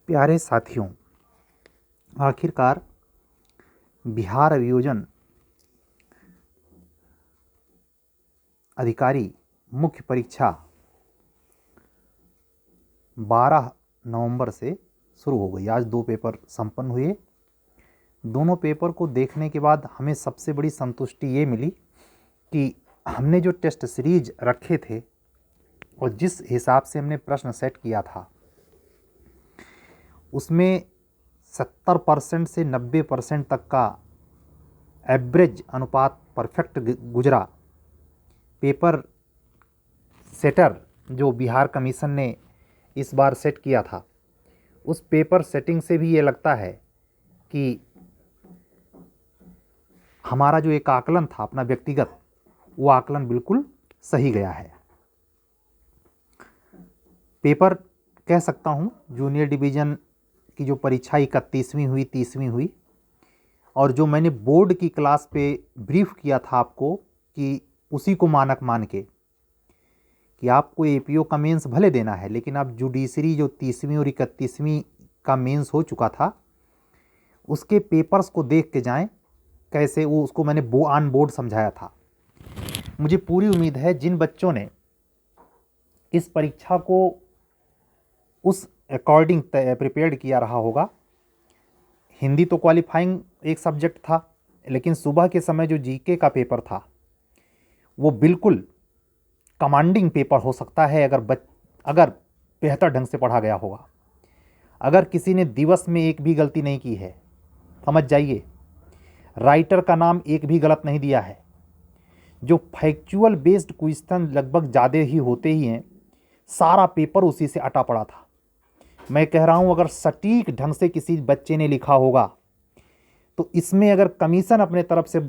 प्यारे साथियों, आखिरकार बिहार अभियोजन अधिकारी मुख्य परीक्षा 12 नवंबर से शुरू हो गई। आज 2 पेपर संपन्न हुए। दोनों पेपर को देखने के बाद हमें सबसे बड़ी संतुष्टि ये मिली कि हमने जो टेस्ट सीरीज रखे थे और जिस हिसाब से हमने प्रश्न सेट किया था उसमें 70% से 90% तक का एवरेज अनुपात परफेक्ट गुजरा। पेपर सेटर जो बिहार कमीशन ने इस बार सेट किया था, उस पेपर सेटिंग से भी ये लगता है कि हमारा जो एक आकलन था अपना व्यक्तिगत, वो आकलन बिल्कुल सही गया है। पेपर कह सकता हूँ जूनियर डिवीज़न की जो परीक्षा 31वीं हुई, 30वीं हुई, और जो मैंने बोर्ड की क्लास पे ब्रीफ किया था आपको कि उसी को मानक मान के कि आपको एपीओ का मेंस भले देना है, लेकिन आप जुडिशरी जो 30वीं और 31वीं का मेंस हो चुका था उसके पेपर्स को देख के जाएं कैसे, वो उसको मैंने ऑन बोर्ड समझाया था। मुझे पूरी उम्मीद है जिन बच्चों ने इस परीक्षा को उस अकॉर्डिंग प्रिपेयर्ड किया रहा होगा। हिंदी तो क्वालिफाइंग एक सब्जेक्ट था, लेकिन सुबह के समय जो जीके का पेपर था वो बिल्कुल कमांडिंग पेपर हो सकता है अगर बेहतर ढंग से पढ़ा गया होगा। अगर किसी ने दिवस में एक भी गलती नहीं की है, समझ जाइए राइटर का नाम एक भी गलत नहीं दिया है। जो फैक्चुअल बेस्ड क्वेश्चन लगभग ज़्यादा ही होते ही हैं, सारा पेपर उसी से अटा पड़ा था। मैं कह रहा हूं अगर सटीक ढंग से किसी बच्चे ने लिखा होगा तो इसमें अगर कमीशन अपने तरफ से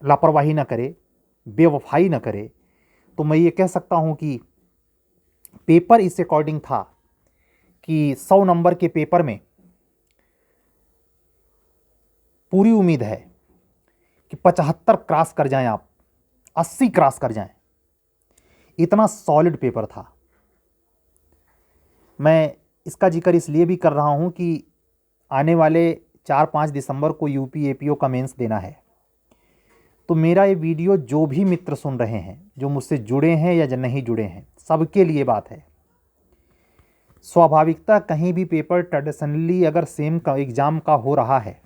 लापरवाही ना करे, बेवफाई ना करे, तो मैं ये कह सकता हूं कि पेपर इस अकॉर्डिंग था कि 100 नंबर के पेपर में पूरी उम्मीद है कि 75 क्रॉस कर जाएं, आप 80 क्रॉस कर जाएं। इतना सॉलिड पेपर था। मैं इसका जिक्र इसलिए भी कर रहा हूं कि आने वाले 4-5 दिसंबर को यूपी एपीओ का मेंस देना है। तो मेरा ये वीडियो जो भी मित्र सुन रहे हैं, जो मुझसे जुड़े हैं या जो नहीं जुड़े हैं, सबके लिए बात है। स्वाभाविकता कहीं भी पेपर ट्रेडिशनली अगर सेम का एग्ज़ाम का हो रहा है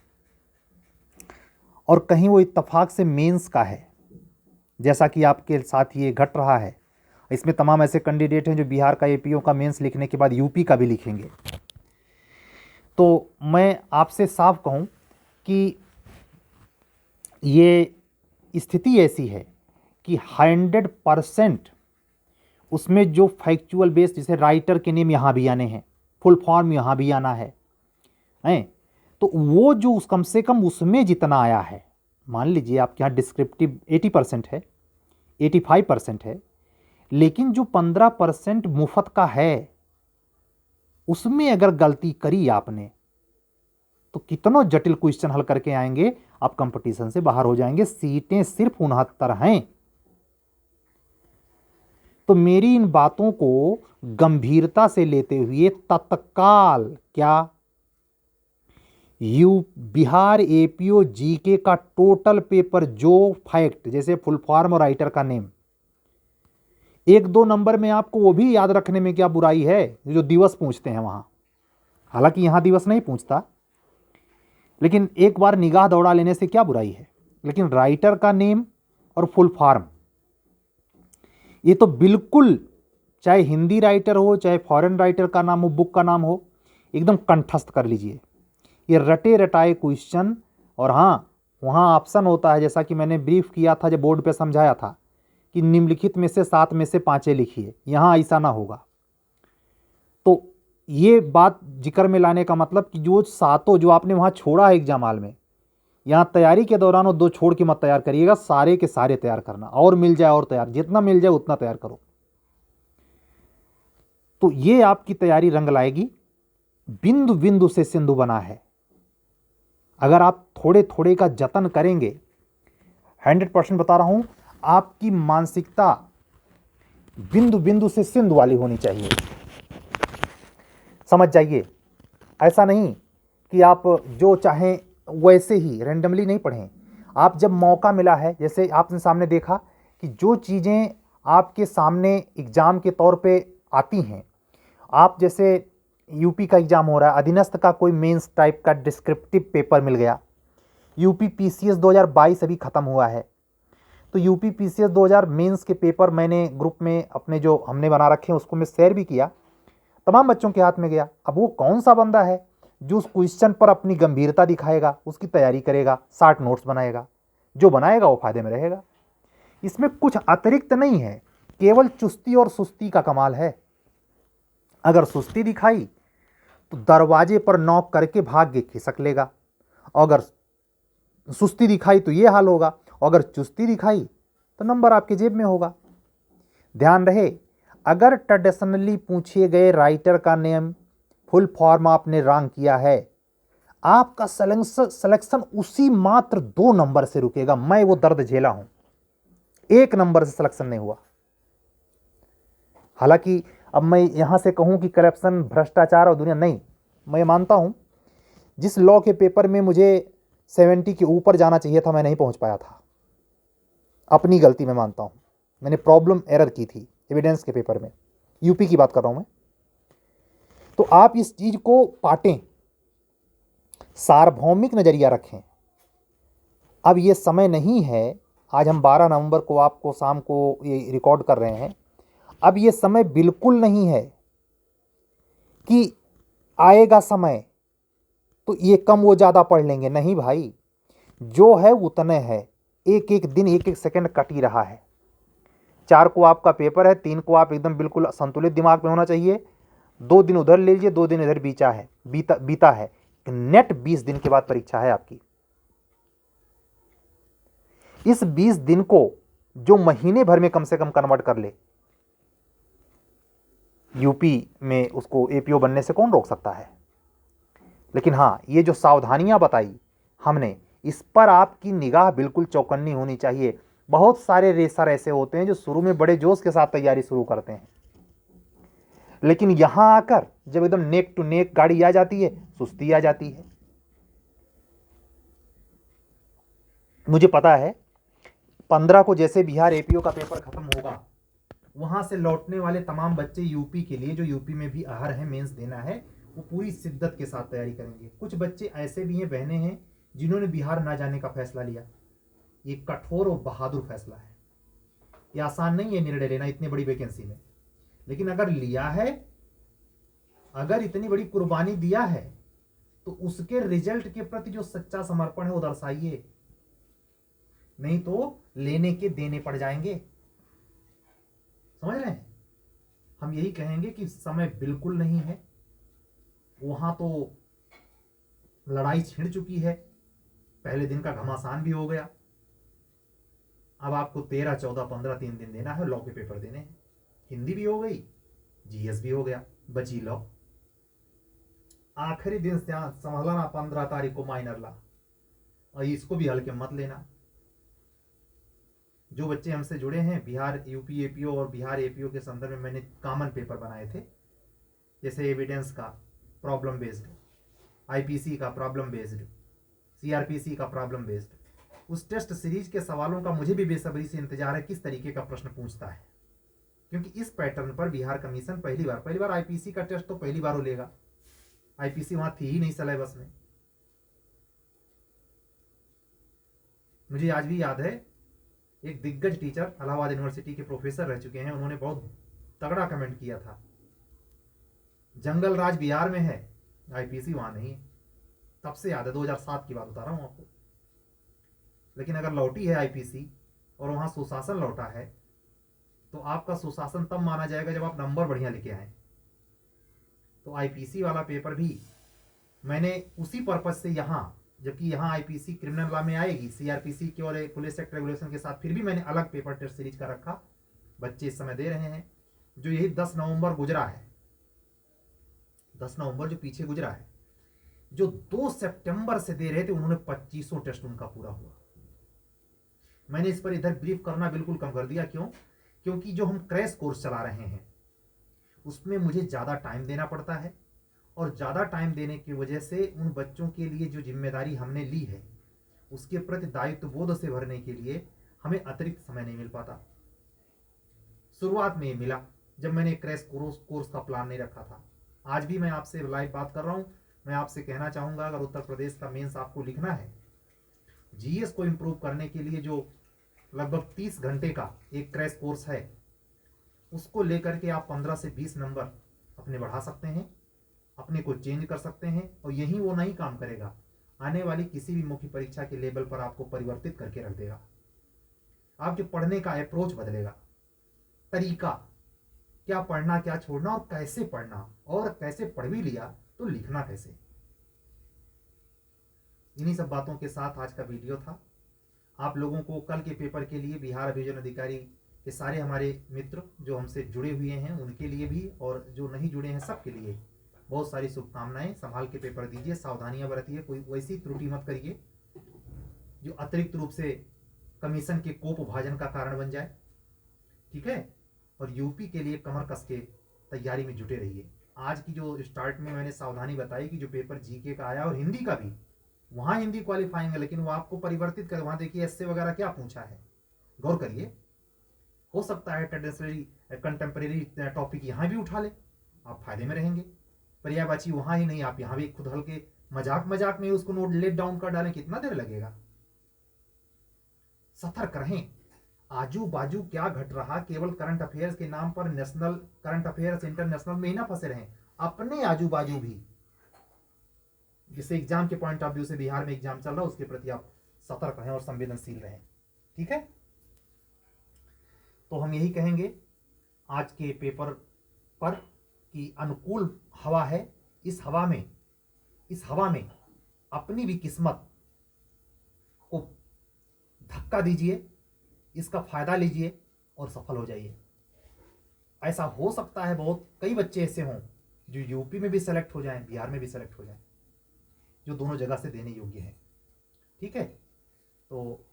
और कहीं वो इत्तेफाक से मेंस का है, जैसा कि आपके साथ ये घट रहा है, इसमें तमाम ऐसे कैंडिडेट हैं जो बिहार का एपीओ का मेंस लिखने के बाद यूपी का भी लिखेंगे। तो मैं आपसे साफ कहूं कि ये स्थिति ऐसी है कि 100% उसमें जो फैक्चुअल बेस्ड, जैसे राइटर के नेम यहाँ भी आने हैं, फुल फॉर्म यहाँ भी आना है, तो वो जो उस कम से कम उसमें जितना आया है, मान लीजिए आपके यहाँ डिस्क्रिप्टिव 80% है, 85% है, लेकिन जो 15% मुफ्त का है उसमें अगर गलती करी आपने तो कितनों जटिल क्वेश्चन हल करके आएंगे, आप कंपटीशन से बाहर हो जाएंगे। सीटें सिर्फ 69 हैं। तो मेरी इन बातों को गंभीरता से लेते हुए तत्काल बिहार एपीओ जीके का टोटल पेपर जो फैक्ट, जैसे फुल फॉर्म और राइटर का नेम, 1-2 नंबर में आपको वो भी याद रखने में क्या बुराई है, जो दिवस पूछते हैं वहां। हालांकि यहां दिवस नहीं पूछता, लेकिन एक बार निगाह दौड़ा लेने से क्या बुराई है। लेकिन राइटर का नेम और फुल फॉर्म, ये तो बिल्कुल, चाहे हिंदी राइटर हो चाहे फॉरेन राइटर का नाम हो, बुक का नाम हो, एकदम कंठस्थ कर लीजिए। ये रटे रटाए क्वेश्चन, और हाँ वहाँ ऑप्शन होता है, जैसा कि मैंने ब्रीफ किया था, जब बोर्ड पे समझाया था कि निम्नलिखित में से 7 में से 5 लिखिए। यहाँ ऐसा ना होगा। तो ये बात जिक्र में लाने का मतलब कि जो 7 जो आपने वहाँ छोड़ा है एग्जाम हॉल में, यहाँ तैयारी के दौरान वो 2 छोड़ के मत तैयार करिएगा, सारे के सारे तैयार करना, और मिल जाए और तैयार, जितना मिल जाए उतना तैयार करो। तो ये आपकी तैयारी रंग लाएगी। बिंदु बिंदु से सिंधु बना है। अगर आप थोड़े थोड़े का जतन करेंगे, 100% बता रहा हूं, आपकी मानसिकता बिंदु बिंदु से सिंधु वाली होनी चाहिए। समझ जाइए। ऐसा नहीं कि आप जो चाहें वैसे ही रैंडमली नहीं पढ़ें। आप जब मौका मिला है, जैसे आपने सामने देखा कि जो चीज़ें आपके सामने एग्ज़ाम के तौर पे आती हैं, आप जैसे यूपी का एग्ज़ाम हो रहा है, अधीनस्थ का कोई मेंस टाइप का डिस्क्रिप्टिव पेपर मिल गया, यूपी पीसीएस 2022 अभी ख़त्म हुआ है, तो यूपी पीसीएस 2000 मेंस के पेपर मैंने ग्रुप में अपने जो हमने बना रखे हैं उसको मैं शेयर भी किया, तमाम बच्चों के हाथ में गया। अब वो कौन सा बंदा है जो उस क्वेश्चन पर अपनी गंभीरता दिखाएगा, उसकी तैयारी करेगा, 60 नोट्स बनाएगा, जो बनाएगा वो फायदे में रहेगा। इसमें कुछ अतिरिक्त नहीं है, केवल चुस्ती और सुस्ती का कमाल है। अगर सुस्ती दिखाई तो दरवाजे पर नॉक करके भाग्य खिसक लेगा, अगर सुस्ती दिखाई तो ये हाल होगा, अगर चुस्ती दिखाई तो नंबर आपके जेब में होगा। ध्यान रहे, अगर ट्रेडिशनली पूछे गए राइटर का नेम फुल फॉर्म आपने रॉन्ग किया है, आपका सिलेक्शन उसी मात्र 2 नंबर से रुकेगा। मैं वो दर्द झेला हूं, 1 नंबर से सिलेक्शन नहीं हुआ। हालांकि अब मैं यहां से कहूं कि करप्शन, भ्रष्टाचार और दुनिया, नहीं, मैं मानता हूं जिस लॉ के पेपर में मुझे 70 के ऊपर जाना चाहिए था मैं नहीं पहुंच पाया था, अपनी गलती मैं मानता हूं। मैंने प्रॉब्लम एरर की थी एविडेंस के पेपर में, यूपी की बात कर रहा हूं मैं। तो आप इस चीज को पाटें, सार्वभौमिक नजरिया रखें। अब ये समय नहीं है, आज हम 12 नवंबर को आपको शाम को ये रिकॉर्ड कर रहे हैं, अब ये समय बिल्कुल नहीं है कि आएगा समय तो ये कम वो ज़्यादा पढ़ लेंगे, नहीं भाई, जो है उतने है। एक एक दिन, एक एक सेकंड कट ही रहा है। 4 को आपका पेपर है, 3 को आप एकदम बिल्कुल संतुलित दिमाग में होना चाहिए, 2 दिन उधर ले लीजिए, 2 दिन इधर बीता है। नेट 20 दिन के बाद परीक्षा है आपकी। इस 20 दिन को जो महीने भर में कम से कम कन्वर्ट कर ले, यूपी में उसको एपीओ बनने से कौन रोक सकता है। लेकिन हाँ, ये जो सावधानियां बताई हमने, इस पर आपकी निगाह बिल्कुल चौकन्नी होनी चाहिए। बहुत सारे रेसर ऐसे होते हैं जो शुरू में बड़े जोश के साथ तैयारी शुरू करते हैं, लेकिन यहां आकर जब एकदम नेक टू नेक गाड़ी आ जाती है, सुस्ती आ जाती है। मुझे पता है 15 को जैसे बिहार एपीओ का पेपर खत्म होगा, वहां से लौटने वाले तमाम बच्चे यूपी के लिए, जो यूपी में भी आहर है, मेंस देना है, वो पूरी शिद्दत के साथ तैयारी करेंगे। कुछ बच्चे ऐसे भी हैं, बहनें हैं, जिन्होंने बिहार ना जाने का फैसला लिया। ये कठोर और बहादुर फैसला है, ये आसान नहीं है निर्णय लेना इतनी बड़ी वैकेंसी में, लेकिन अगर लिया है, अगर इतनी बड़ी कुर्बानी दिया है, तो उसके रिजल्ट के प्रति जो सच्चा समर्पण है वो दर्शाइए, नहीं तो लेने के देने पड़ जाएंगे। समझ रहे हैं? हम यही कहेंगे कि समय बिल्कुल नहीं है, वहां तो लड़ाई छिड़ चुकी है, पहले दिन का घमासान भी हो गया। अब आपको 13, 14, 15 3 दिन देना है, लॉ के पेपर देने हैं। हिंदी भी हो गई, जीएस भी हो गया, बची लॉ। आखिरी दिन समझ ला ना, 15 तारीख को माइनर ला, और इसको भी हल्के मत लेना। जो बच्चे हमसे जुड़े हैं, बिहार यूपी एपीओ और बिहार एपीओ के संदर्भ में मैंने कॉमन पेपर बनाए थे, जैसे एविडेंस का प्रॉब्लम बेस्ड, आईपीसी का प्रॉब्लम बेस्ड, सीआरपीसी का प्रॉब्लम बेस्ड। उस टेस्ट सीरीज के सवालों का मुझे भी बेसब्री से इंतजार है किस तरीके का प्रश्न पूछता है, क्योंकि इस पैटर्न पर बिहार कमीशन पहली बार आईपीसी का टेस्ट तो पहली बार लेगा। आईपीसी वहां थी ही नहीं सिलेबस में। मुझे आज भी याद है, एक दिग्गज टीचर, इलाहाबाद यूनिवर्सिटी के प्रोफेसर रह चुके हैं, उन्होंने बहुत तगड़ा कमेंट किया था, जंगल राज बिहार में है, आईपीसी वहां नहीं है। तब से याद है, 2007 की बात बता रहा हूं आपको। लेकिन अगर लौटी है आईपीसी और वहां सुशासन लौटा है, तो आपका सुशासन तब माना जाएगा जब आप नंबर बढ़िया लेके आए। तो आईपीसी वाला पेपर भी मैंने उसी पर्पज से यहां, जबकि यहां आईपीसी क्रिमिनल लॉ में आएगी, सीआरपीसी के और पुलिस एक्ट रेगुलेशन के साथ, फिर भी मैंने अलग पेपर टेस्ट सीरीज का रखा। बच्चे इस समय दे रहे हैं, जो यही 10 नवंबर गुजरा है, 10 नवंबर जो पीछे गुजरा है, जो 2 सितंबर से दे रहे थे, उन्होंने 2500 टेस्ट उनका पूरा हुआ। मैंने इस पर इधर ब्रीफ करना बिल्कुल कम कर दिया। क्यों? क्योंकि जो हम क्रैश कोर्स चला रहे हैं उसमें मुझे ज़्यादा टाइम देना पड़ता है, और ज़्यादा टाइम देने की वजह से उन बच्चों के लिए जो जिम्मेदारी हमने ली है उसके प्रति दायित्व बोध से भरने के लिए हमें अतिरिक्त समय नहीं मिल पाता। शुरुआत में मिला जब मैंने क्रैश कोर्स का प्लान नहीं रखा था। आज भी मैं आपसे लाइव बात कर रहा हूं। मैं आपसे कहना चाहूंगा, अगर उत्तर प्रदेश का मेंस आपको लिखना है, जीएस को इंप्रूव करने के लिए जो लगभग 30 घंटे का एक क्रैश कोर्स है, उसको लेकर के आप 15 से 20 नंबर अपने बढ़ा सकते हैं, अपने को चेंज कर सकते हैं। और यही वो नहीं काम करेगा, आने वाली किसी भी मुख्य परीक्षा के लेवल पर आपको परिवर्तित करके रख देगा। आपके पढ़ने का अप्रोच बदलेगा, तरीका, क्या पढ़ना क्या छोड़ना और कैसे पढ़ना, और कैसे पढ़ भी लिया तो लिखना कैसे। इन्हीं सब बातों के साथ आज का वीडियो था। आप लोगों को कल के पेपर के लिए बिहार अभियोजन अधिकारी के सारे हमारे मित्र जो हमसे जुड़े हुए हैं उनके लिए भी, और जो नहीं जुड़े हैं सबके लिए बहुत सारी शुभकामनाएं। संभाल के पेपर दीजिए, सावधानियां बरतिए, कोई वैसी त्रुटि मत करिए जो अतिरिक्त रूप से कमीशन के कोप भाजन का कारण बन जाए। ठीक है। और यूपी के लिए कमर कस के तैयारी में जुटे रहिए। आज की जो स्टार्ट में मैंने सावधानी बताई कि जो पेपर जीके का आया और हिंदी का भी, वहां हिंदी क्वालिफाइंग है, लेकिन वो आपको परिवर्तित कर, वहां देखिए एस्से वगैरह क्या पूछा है, गौर करिए। हो सकता है ट्रेडिशनली कंटेम्प्रेरी टॉपिक यहां भी उठा ले, आप फायदे में रहेंगे। पर्यायवाची वहां ही नहीं, आप यहां भी खुद हल्के मजाक मजाक में उसको नोट लेट डाउन कर डालें, कितना देर लगेगा। सतर्क रहें, आजू बाजू क्या घट रहा, केवल करंट अफेयर्स के नाम पर नेशनल करंट अफेयर्स इंटरनेशनल में ही ना फंसे रहें, अपने आजू बाजू भी। जैसे एग्जाम के पॉइंट ऑफ व्यू से बिहार में एग्जाम चल रहा है, उसके प्रति आप सतर्क रहें और संवेदनशील रहें। ठीक है। तो हम यही कहेंगे आज के पेपर पर कि अनुकूल हवा है। इस हवा में अपनी भी किस्मत को धक्का दीजिए, इसका फायदा लीजिए और सफल हो जाइए। ऐसा हो सकता है बहुत कई बच्चे ऐसे हों जो यूपी में भी सेलेक्ट हो जाएं, बिहार में भी सेलेक्ट हो जाएं, जो दोनों जगह से देने योग्य है। ठीक है। तो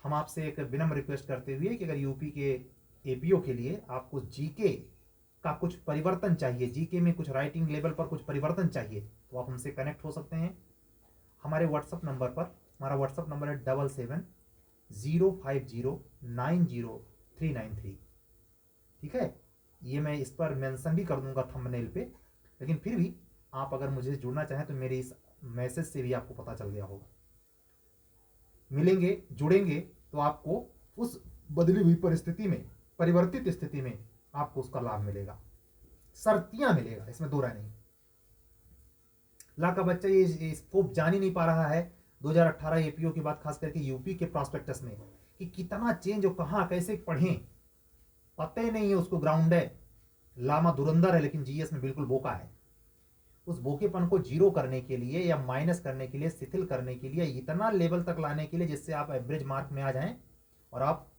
हम आपसे एक विनम्र रिक्वेस्ट करते हुए कि अगर यूपी के एपीओ के लिए आपको जीके का कुछ परिवर्तन चाहिए, जीके में कुछ राइटिंग लेवल पर कुछ परिवर्तन चाहिए, तो आप हमसे कनेक्ट हो सकते हैं हमारे व्हाट्सएप नंबर पर। हमारा व्हाट्सएप नंबर है 7705090393। ठीक है। ये मैं इस पर मेंशन भी कर दूंगा थंबनेल पे, लेकिन फिर भी आप अगर मुझे जुड़ना चाहें तो मेरे इस मैसेज से भी आपको पता चल गया होगा। मिलेंगे, जुड़ेंगे तो आपको उस बदली हुई परिस्थिति में, परिवर्तित स्थिति में आपको उसका लाभ मिलेगा, शर्तियां मिलेगा, इसमें दो राय नहीं। ला का बच्चा ये स्कोप जान ही नहीं पा रहा है 2018 एपीओ की बात, खास करके यूपी के प्रॉस्पेक्टस में, कि कितना चेंज और कहां कैसे पढ़ें, पता ही नहीं है उसको। ग्राउंड है, लामा धुरंधर है, लेकिन जीएस में बिल्कुल बोका है। उस बोकेपन को जीरो करने के लिए या माइनस करने के लिए, शिथिल करने के लिए, इतना लेवल तक लाने के लिए जिससे आप एवरेज मार्क में आ जाएं और आप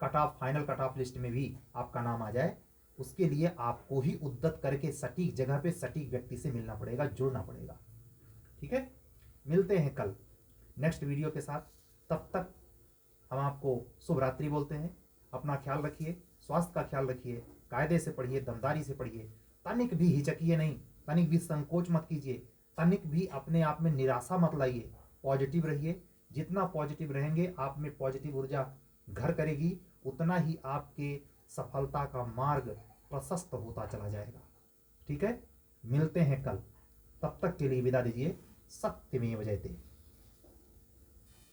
cut off, final cut off list में भी आपका नाम आ जाए, उसके लिए आपको ही उद्यत करके सटीक जगह पे सटीक व्यक्ति से मिलना पड़ेगा, जुड़ना पड़ेगा। ठीक है। मिलते हैं कल नेक्स्ट वीडियो के साथ। तब तक हम आपको शुभ रात्रि बोलते हैं। अपना ख्याल रखिए, स्वास्थ्य का ख्याल रखिए, कायदे से पढ़िए, दमदारी से पढ़िए, तनिक भी हिचकिए नहीं, तनिक भी संकोच मत कीजिए, तनिक भी अपने आप में निराशा मत लाइए, पॉजिटिव रहिए। जितना पॉजिटिव रहेंगे, आप में पॉजिटिव ऊर्जा घर करेगी, उतना ही आपके सफलता का मार्ग प्रशस्त होता चला जाएगा। ठीक है। मिलते हैं कल, तब तक के लिए विदा दीजिए। सत्यमेव जयते।